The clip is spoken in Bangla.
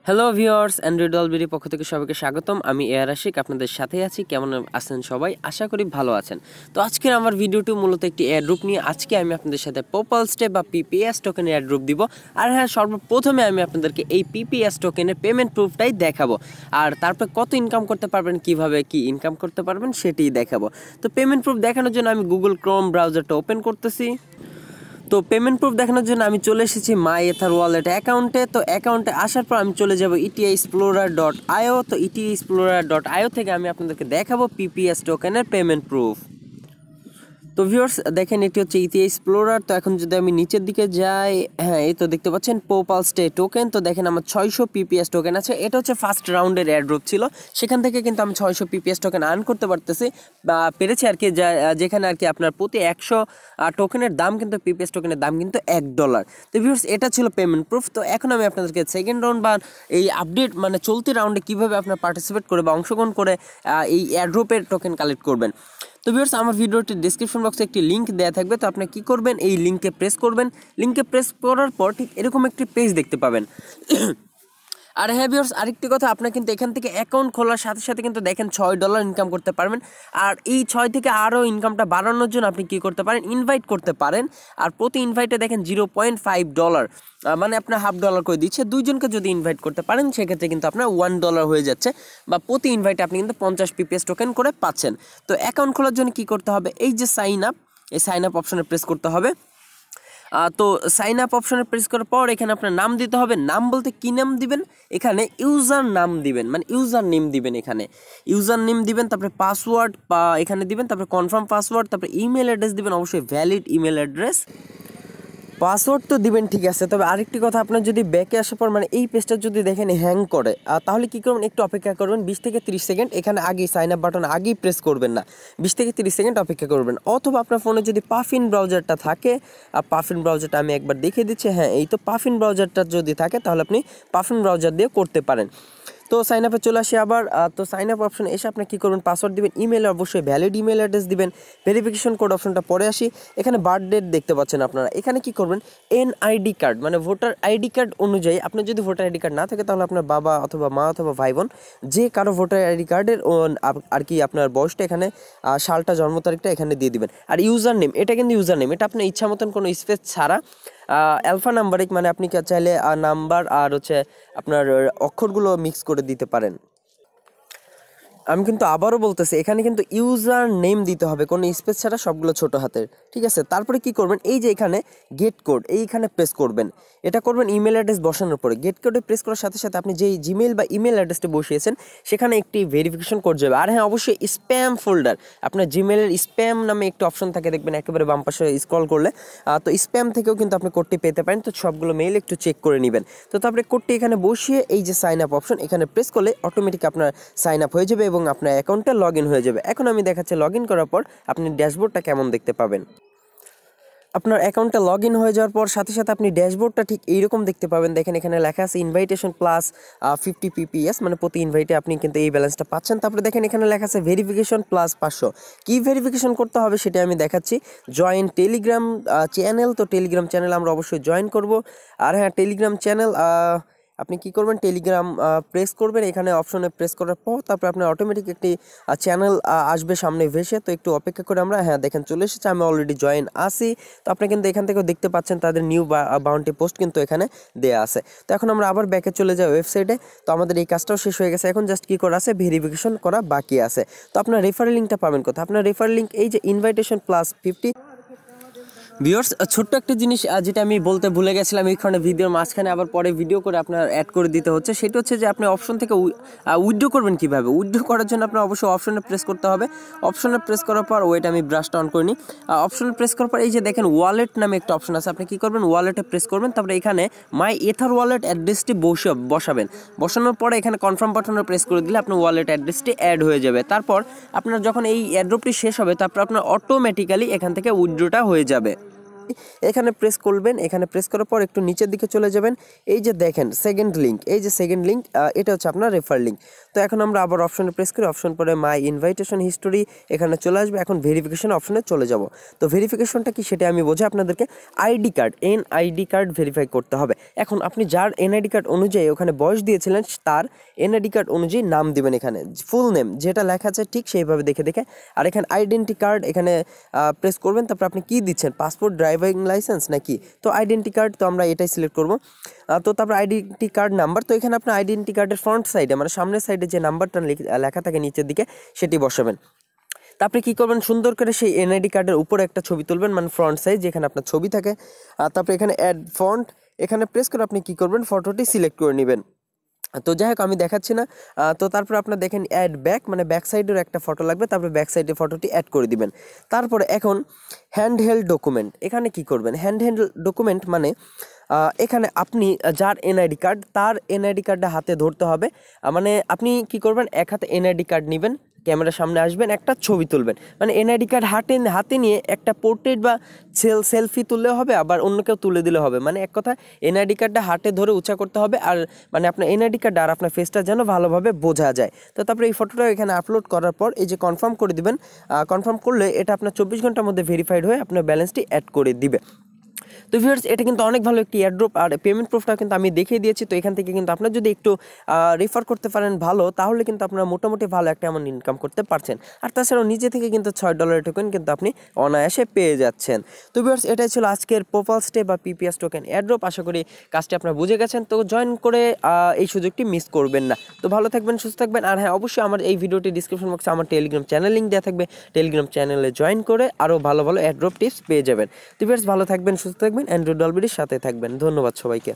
হ্যালো ভিউয়ার্স, অ্যান্ড্রয়েড অলবিডি পক্ষ থেকে সবাইকে স্বাগতম। আমি এয়ার আশিক, আপনাদের সাথেই আছি। কেমন আছেন সবাই? আশা করি ভালো আছেন। তো আজকের আমার ভিডিওটি মূলত একটি এয়ারড্রপ নিয়ে। আজকে আমি আপনাদের সাথে পোপাল স্টে বা পিপিএস টোকেনের এয়ারড্রপ দিব। আর হ্যাঁ, সর্বপ্রথমে আমি আপনাদেরকে এই পিপিএস টোকেনের পেমেন্ট প্রুফটাই দেখাবো। আর তারপর কত ইনকাম করতে পারবেন, কিভাবে কি ইনকাম করতে পারবেন সেটিই দেখাবো। তো পেমেন্ট প্রুফ দেখানোর জন্য আমি গুগল ক্রোম ব্রাউজারটা ওপেন করতেছি। তো পেমেন্ট প্রুফ দেখানোর জন্য আমি চলে এসেছি মাই এথার ওয়ালেট অ্যাকাউন্টে। তো অ্যাকাউন্টে আসার পর আমি চলে যাব etexplorer.io। তো etexplorer.io থেকে আমি আপনাদেরকে দেখাবো পিপিএস টোকেনের পেমেন্ট প্রুফ। তো ভিউয়ার্স দেখেন, এটি হচ্ছে ইথি এক্সপ্লোরার। তো এখন যদি আমি নিচের দিকে যাই, হ্যাঁ এই তো দেখতে পাচ্ছেন পোপাল স্টে টোকেন। তো দেখেন আমার 600 পিপিএস টোকেন আছে। এটা হচ্ছে ফার্স্ট রাউন্ডের এয়ারড্রপ ছিল, সেখান থেকে কিন্তু আমি 600 পিপিএস টোকেন আর্ন করতে পারতেছি বা পেরেছি আর কি। যেখানে আর কি আপনার প্রতি 100 টোকেনের দাম কিন্তু, পিপিএস টোকেনের দাম কিন্তু $1। তো ভিউয়ার্স এটা ছিল পেমেন্ট প্রুফ। তো এখন আমি আপনাদেরকে সেকেন্ড রাউন্ড বা এই আপডেট মানে চলতি রাউন্ডে কীভাবে আপনার পার্টিসিপেট করে বা অংশগ্রহণ করে এই এয়ারড্রপের টোকেন কালেক্ট করবেন। তো ভিউয়ার্স আমার ভিডিওটির ডিসক্রিপশন বক্সে একটি লিঙ্ক দেওয়া থাকবে। তো আপনি কী করবেন, এই লিঙ্কে প্রেস করবেন। লিঙ্কে প্রেস করার পর ঠিক এরকম একটি পেজ দেখতে পাবেন। আর হ্যাঁ ভিউয়ার্স, আরেকটি কথা, আপনার কিন্তু এখান থেকে অ্যাকাউন্ট খোলার সাথে সাথে কিন্তু দেখেন $6 ইনকাম করতে পারবেন। আর এই 6 থেকে আরও ইনকামটা বাড়ানোর জন্য আপনি কী করতে পারেন, ইনভাইট করতে পারেন। আর প্রতি ইনভাইটে দেখেন $0.5, মানে আপনার $0.5 করে দিচ্ছে। দুইজনকে যদি ইনভাইট করতে পারেন সেক্ষেত্রে কিন্তু আপনার $1 হয়ে যাচ্ছে, বা প্রতি ইনভাইটে আপনি কিন্তু 50 পিপিএস টোকেন করে পাচ্ছেন। তো অ্যাকাউন্ট খোলার জন্য কী করতে হবে, এই যে সাইন আপ, এই সাইন আপ অপশনে প্রেস করতে হবে। তো সাইন আপ অপশনে প্রেস করার পর এখানে আপনার নাম দিতে হবে। নাম বলতে কী নাম দিবেন, এখানে ইউজার নাম দিবেন, মানে ইউজার নেম দিবেন। এখানে ইউজার নেম দিবেন, তারপরে পাসওয়ার্ড বা এখানে দিবেন, তারপরে কনফার্ম পাসওয়ার্ড, তারপরে ইমেল অ্যাড্রেস দিবেন, অবশ্যই ভ্যালিড ইমেল অ্যাড্রেস। পাসওয়ার্ড তো দিবেন, ঠিক আছে। তবে আরেকটি কথা, আপনার যদি ব্যাকে আসার পর মানে এই পেজটা যদি দেখেন হ্যাং করে, তাহলে কী করবেন, একটু অপেক্ষা করবেন 20 থেকে 30 সেকেন্ড। এখানে আগেই সাইন আপ বাটন আগেই প্রেস করবেন না, 20 থেকে 30 সেকেন্ড অপেক্ষা করবেন। অথবা আপনার ফোনে যদি পাফিন ব্রাউজারটা থাকে, পাফিন ব্রাউজারটা আমি একবার দেখিয়ে দিচ্ছি। হ্যাঁ এই তো পাফিন ব্রাউজারটা যদি থাকে তাহলে আপনি পাফিন ব্রাউজার দিয়ে করতে পারেন। তো সাইন আপে চলে আসি আবার। তো সাইন আপ অপশনে এসে আপনি কী করবেন, পাসওয়ার্ড দিবেন, ইমেলে অবশ্যই ভ্যালিড ইমেল অ্যাড্রেস দিবেন, ভেরিফিকেশন কোড অপশনটা পরে আসি। এখানে বার্থ ডেট দেখতে পাচ্ছেন আপনারা। এখানে কী করবেন, এনআইডি কার্ড মানে ভোটার আইডি কার্ড অনুযায়ী, আপনার যদি ভোটার আইডি কার্ড না থাকে তাহলে আপনার বাবা অথবা মা অথবা ভাই বোন যে কারো ভোটার আইডি কার্ডের আর কি আপনার বয়সটা এখানে, সালটা, জন্ম তারিখটা এখানে দিয়ে দিবেন। আর ইউজার নেম, এটা কিন্তু ইউজার নেম, এটা আপনার ইচ্ছা মতন কোনো স্পেস ছাড়া অ্যালফা নাম্বারিক, মানে আপনি চাইলে নাম্বার আর হচ্ছে আপনার অক্ষরগুলো মিক্স করে দিতে পারেন। আমি কিন্তু আবারও বলতেছি, এখানে কিন্তু ইউজার নেম দিতে হবে, কোনো স্পেস ছাড়া, সবগুলো ছোট হাতের, ঠিক আছে। তারপরে কি করবেন, এই যে এখানে গেট কোড, এইখানে প্রেস করবেন। এটা করবেন ইমেল অ্যাড্রেস বসানোর পরে। গেট কোডে প্রেস করার সাথে সাথে আপনি যেই জিমেল বা ইমেল অ্যাড্রেসটা বসিয়েছেন সেখানে একটি ভেরিফিকেশন কোড যাবে। আর হ্যাঁ অবশ্যই স্প্যাম ফোল্ডার, আপনার জিমেলের স্প্যাম নামে একটি অপশন থাকে, দেখবেন একেবারে বাম পাশে স্ক্রল করলে। তো স্প্যাম থেকেও কিন্তু আপনি কোডটি পেতে পারেন। তো সবগুলো মেইল একটু চেক করে নেবেন। তো তারপরে কোডটি এখানে বসিয়ে এই যে সাইন আপ অপশন, এখানে প্রেস করলে অটোমেটিক আপনার সাইন আপ হয়ে যাবে এবং আপনার অ্যাকাউন্টে লগ ইন হয়ে যাবে। এখন আমি দেখাচ্ছি লগ ইন করার পর আপনি ড্যাশবোর্ডটা কেমন দেখতে পাবেন। আপনার অ্যাকাউন্টে লগ ইন হয়ে যাওয়ার পর সাথে সাথে আপনি ড্যাশবোর্ডটা ঠিক এইরকম দেখতে পাবেন। দেখেন এখানে লেখা আছে ইনভাইটেশন প্লাস 50 পিপিএস, মানে প্রতি ইনভাইটে আপনি কিন্তু এই ব্যালেন্সটা পাচ্ছেন। তারপরে দেখেন এখানে লেখা আছে ভেরিফিকেশন প্লাস 500। কী ভেরিফিকেশন করতে হবে সেটা আমি দেখাচ্ছি। জয়েন টেলিগ্রাম চ্যানেল, তো টেলিগ্রাম চ্যানেল আমরা অবশ্যই জয়েন করব। আর হ্যাঁ টেলিগ্রাম চ্যানেল আপনি কি করবেন, টেলিগ্রাম প্রেস করবেন, এখানে অপশনে প্রেস করার পর তারপরে আপনার অটোমেটিক একটি চ্যানেল আসবে সামনে ভেসে। তো একটু অপেক্ষা করে আমরা, হ্যাঁ দেখেন চলে এসেছে, আমি অলরেডি জয়েন আসি। তো আপনি কিন্তু এখান থেকেও দেখতে পাচ্ছেন তাদের নিউ বাউন্টি পোস্ট কিন্তু এখানে দেয়া আছে। তো এখন আমরা আবার ব্যাকে চলে যাই ওয়েবসাইটে। তো আমাদের এই কাজটাও শেষ হয়ে গেছে, এখন জাস্ট কী করা আছে, ভেরিফিকেশন করা বাকি আছে। তো আপনার রেফারেল লিঙ্কটা পাবেন কোথায়, আপনার রেফারেল লিঙ্ক এই যে ইনভাইটেশন প্লাস 50। ভিউয়ার্স ছোট্ট একটা জিনিস যেটা আমি বলতে ভুলে গেছিলাম, এইখানে ভিডিওর মাঝখানে আবার পরে ভিডিও করে আপনার অ্যাড করে দিতে হচ্ছে, সেটা হচ্ছে যে আপনি অপশন থেকে উইথড্র করবেন কীভাবে। উইথড্র করার জন্য আপনার অবশ্যই অপশনে প্রেস করতে হবে। অপশনে প্রেস করার পর ওয়েট, আমি ব্রাশটা অন করে নিই। অপশনে প্রেস করার পর এই যে দেখেন ওয়ালেট নামে একটা অপশন আছে, আপনি কী করবেন, ওয়ালেটে প্রেস করবেন। তারপরে এখানে মাই এথার ওয়ালেট অ্যাড্রেসটি বসাবেন। বসানোর পরে এখানে কনফার্ম বাটনে প্রেস করে দিলে আপনার ওয়ালেট অ্যাড্রেসটি অ্যাড হয়ে যাবে। তারপর আপনার যখন এই এয়ারড্রপটি শেষ হবে তারপর আপনার অটোমেটিক্যালি এখান থেকে উইথড্রটা হয়ে যাবে। এখানে প্রেস করবেন। এখানে প্রেস করার পর একটু নিচের দিকে চলে যাবেন। এই যে দেখেন সেকেন্ড লিঙ্ক, এই যে সেকেন্ড লিঙ্ক, এটা হচ্ছে আপনার রেফার লিঙ্ক। তো এখন আমরা আবার অপশনে প্রেস করি, অপশন পরে মাই ইনভাইটেশন হিস্টোরি এখানে চলে আসবে। এখন ভেরিফিকেশন অপশনে চলে যাব। তো ভেরিফিকেশনটা কি সেটা আমি বোঝাই আপনাদেরকে। ID card, NID card verify করতে হবে। এখন আপনি যার এনআইডি কার্ড অনুযায়ী ওখানে বয়স দিয়েছিলেন তার এনআইডি কার্ড অনুযায়ী নাম দিবেন। এখানে ফুল নেম যেটা লেখা আছে ঠিক সেইভাবে দেখে দেখে। আর এখানে আইডেন্টি কার্ড এখানে প্রেস করবেন। তারপর আপনি কি দিচ্ছেন, পাসপোর্ট, ড্রাইভিং লাইসেন্স নাকি? তো আইডেন্টি কার্ড, তো আমরা এটাই সিলেক্ট করব। তো তারপর আইডেন্টি কার্ড নাম্বার, তো এখানে আপনার আইডেন্টি কার্ডের ফ্রন্ট সাইডে মানে সামনের সাইডে যে নাম্বারটা লেখা থাকে নিচের দিকে সেটি বসাবেন। তারপরে কী করবেন, সুন্দর করে সেই এনআইডি কার্ডের উপরে একটা ছবি তুলবেন, মানে ফ্রন্ট সাইজ যেখানে আপনার ছবি থাকে। তারপরে এখানে অ্যাড ফন্ট এখানে প্রেস করে আপনি কী করবেন, ফটোটি সিলেক্ট করে নেবেন। তো যাই হোক আমি দেখাচ্ছি না। তো তারপরে আপনার দেখেন অ্যাড ব্যাক, মানে ব্যাক সাইডের একটা ফটো লাগবে, তারপরে ব্যাক সাইডে ফটোটি অ্যাড করে দিবেন। তারপরে এখন হ্যান্ড হেল্ড ডকুমেন্ট, এখানে কি করবেন, হ্যান্ড হেল্ড ডকুমেন্ট মানে এখানে আপনি যার এনআইডি কার্ড তার এনআইডি কার্ডটা হাতে ধরতে হবে। মানে আপনি কি করবেন, এক হাতে এনআইডি কার্ড নেবেন, ক্যামেরার সামনে আসবেন, একটা ছবি তুলবেন। মানে এনআইডি কার্ড হাতে নিয়ে একটা পোর্ট্রেট বা সেলফি তুললেও হবে, আবার অন্য কেউ তুলে দিলে হবে। মানে এক কথা এনআইডি কার্ডটা হাতে ধরে উঁচা করতে হবে, আর মানে আপনার এনআইডি কার্ড আর আপনার ফেসটা যেন ভালোভাবে বোঝা যায়। তো তারপরে এই ফটোটা এখানে আপলোড করার পর এই যে কনফার্ম করে দিবেন। কনফার্ম করলে এটা আপনার 24 ঘন্টার মধ্যে ভেরিফাইড হয়ে আপনার ব্যালেন্সটি অ্যাড করে দিবে। তো ভিউয়ার্স, এটা কিন্তু অনেক ভালো একটি এয়ারড্রপ, আর পেমেন্ট প্রুফটা কিন্তু আমি দেখিয়ে দিয়েছি। তো এখান থেকে কিন্তু আপনার যদি একটু রেফার করতে পারেন ভালো, তাহলে কিন্তু আপনারা মোটামুটি ভালো একটা অ্যামাউন্ট ইনকাম করতে পারছেন। আর তাছাড়াও নিজে থেকে কিন্তু $6 টোকেন কিন্তু আপনি অনায়াসে পেয়ে যাচ্ছেন। তো ভিউয়ার্স, এটাই ছিল আজকের প্রোপাল স্টে বা পিপিএস টোকেন এয়ারড্রপ। আশা করি কাজটি আপনারা বুঝে গেছেন। তো জয়েন করে এই সুযোগটি মিস করবেন না। তো ভালো থাকবেন, সুস্থ থাকবেন। আর হ্যাঁ, অবশ্যই আমার এই ভিডিওটি ডিসক্রিপশন বক্সে আমার টেলিগ্রাম চ্যানেল লিঙ্ক দেওয়া থাকবে। টেলিগ্রাম চ্যানেলে জয়েন করে আরও ভালো ভালো এয়ারড্রপ টিপস পেয়ে যাবেন। তো ভিউয়ার্স, ভালো থাকবেন, সুস্থ থাকবেন, অ্যান্ড্রয়েড ডলবির সাথে থাকবেন। ধন্যবাদ সবাইকে।